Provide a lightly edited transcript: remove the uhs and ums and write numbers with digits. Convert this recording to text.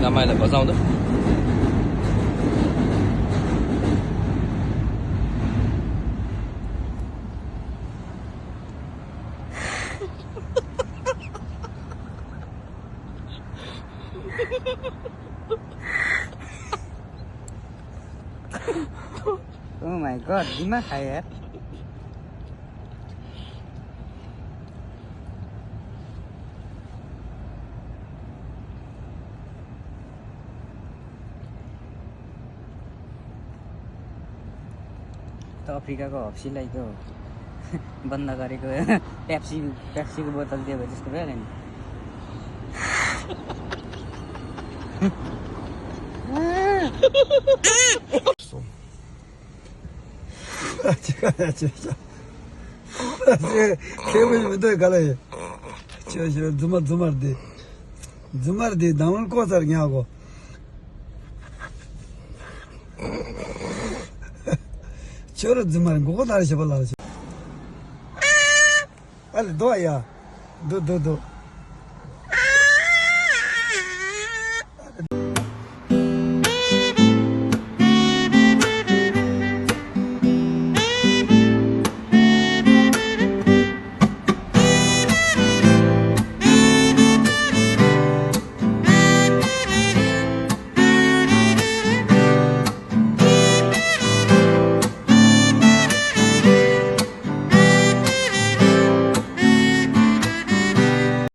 आमालाई बचाउँदा Oh my god, दिमाग खायो यार त अफ्रिकाको हप्सीलाई त्यो बन्द गरेको पेप्सीको बोतल दियो भने जस्तो भयो नि Zumar de damın kozar yago. Çoro zumar gogo dar şabalar. Al do ya. Do.